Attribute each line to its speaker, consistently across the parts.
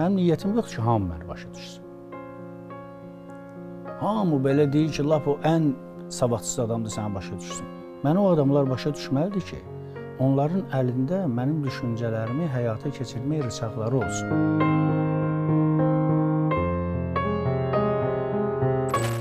Speaker 1: Mənim niyyətim yox ki, hamı məni başa düşsün. Hamı belə deyir ki, lap o ən savadsız adamdır səni başa düşsün. Məni o adamlar başa düşməlidir ki, onların əlində mənim düşüncələrimi həyata keçirmək rıçaqları olsun.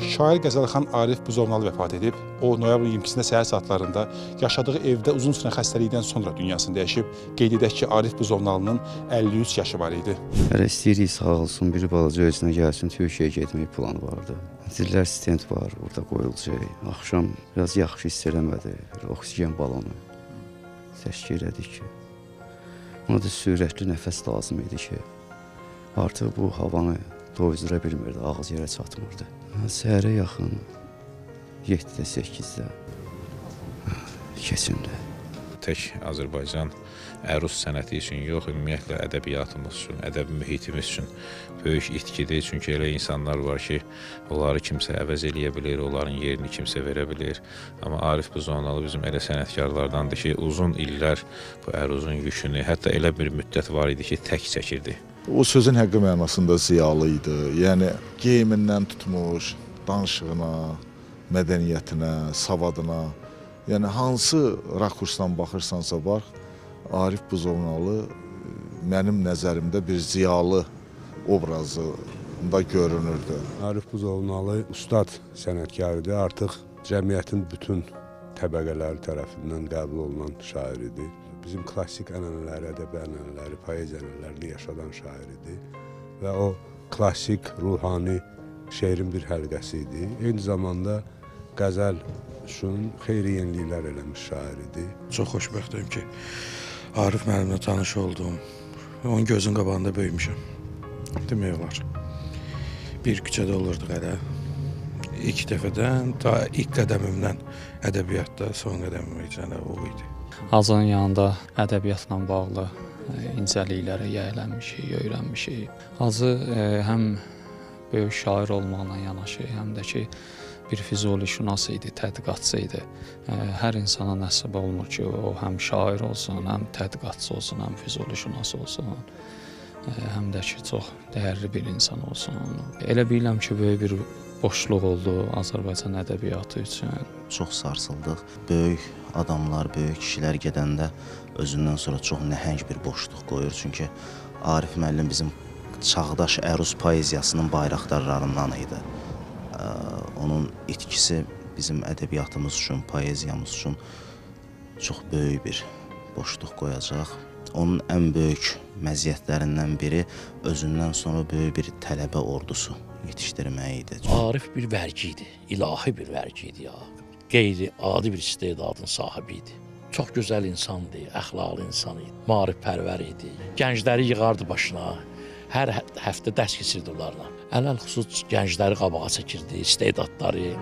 Speaker 2: Şair Qəzəlxan Arif Buzovnalı vəfat edib. O, noyabrın 22-sində səhər saatlarında yaşadığı evdə uzun sürən xəstəlikdən sonra dünyasını dəyişib. Qeyd edək ki, Arif Buzovnalının 53 yaşı var idi.
Speaker 3: Hələ istəyirik sağ olsun, bir balaca özünə gəlsin, Türkiyəyə getmək planı vardı. Dillər stent var, burada qoyulacaq. Axşam biraz yaxşı hiss eləmədi, oksigen balonu təşkil elədik ki. Ona da sürətli nəfəs lazım idi ki, artıq bu havanı doyuzura bilmirdi, ağız yerə çatmırdı. Səhərə yaxın 7-də, 8-də keçindi.
Speaker 4: Tək Azərbaycan əruz sənəti üçün yox, ümumiyyətlə ədəbiyyatımız üçün, ədəbi mühitimiz üçün böyük itkidir. Çünki elə insanlar var ki, onları kimsə əvəz eləyə bilir, onların yerini kimsə verə bilir. Amma Arif Buzovnalı bizim elə sənətkarlardandır ki, uzun illər bu əruzun yükünü, hətta elə bir müddət var idi ki, tək çəkirdi.
Speaker 5: O sözün həqqi mənasında ziyalı idi. Yəni, geyimindən tutmuş, danışığına, mədəniyyətinə, savadına. Yəni, hansı rakursdan baxırsansa bax, Arif Buzovnalı mənim nəzərimdə bir ziyalı obrazında görünürdü.
Speaker 6: Arif Buzovnalı ustad sənətkarıdır. Artıq cəmiyyətin bütün təbəqələri tərəfindən qəbul olunan şair idi. Bizim klassik ənənələri, ədəbi ənənələri, poeziya ənənələrini yaşadan şair idi. Və o klassik, ruhani şeirin bir həlqəsi idi. Eyni zamanda qəzəl üçün xeyri yeniliklər eləmiş şair idi.
Speaker 7: Çox xoşbəxtəm ki, Arif müəllimlə tanış oldum. Onun gözün qabağında böyümüşəm. Demək olar. Bir küçədə olurduq hələ. İlk dəfədən, ta ilk qədəmimdən ədəbiyyatda son qədəmim üçün o idi.
Speaker 8: Azanın yanında ədəbiyyatla bağlı incəliklərə yiyələnmişik, öyrənmişik. Azı həm böyük şair olmaqla yanaşı, həm də ki, bir Füzuli şünas idi, tədqiqatçı idi. Hər insana nəsib olmur ki, o həm şair olsun, həm tədqiqatçı olsun, həm Füzuli şünas olsun. Həm də ki, çox dəyərli bir insan olsun. Elə bilirəm ki, böyük bir boşluq oldu Azərbaycan ədəbiyyatı üçün.
Speaker 3: Çox sarsıldıq. Böyük adamlar, böyük kişilər gedəndə özündən sonra çox nəhəng bir boşluq qoyur. Çünki Arif müəllim bizim çağdaş əruz poeziyasının bayraqdarlarından idi. Onun itkisi bizim ədəbiyyatımız üçün, poeziyamız üçün çox böyük bir boşluq qoyacaq. Onun ən böyük məziyyətlərindən biri özündən sonra böyük bir tələbə ordusu yetişdirməyi idi.
Speaker 9: Arif bir vərgi idi, ilahi bir vərgi idi ya. Qeyri-adi bir istedadın sahibi idi. Çox gözəl insandı, əxlaqlı insan idi, maarifpərvər idi. Gəncləri yığardı başına, hər həftə dərs keçirdi onlarla. Ələlxüsus gəncləri qabağa çəkirdi, istedadları.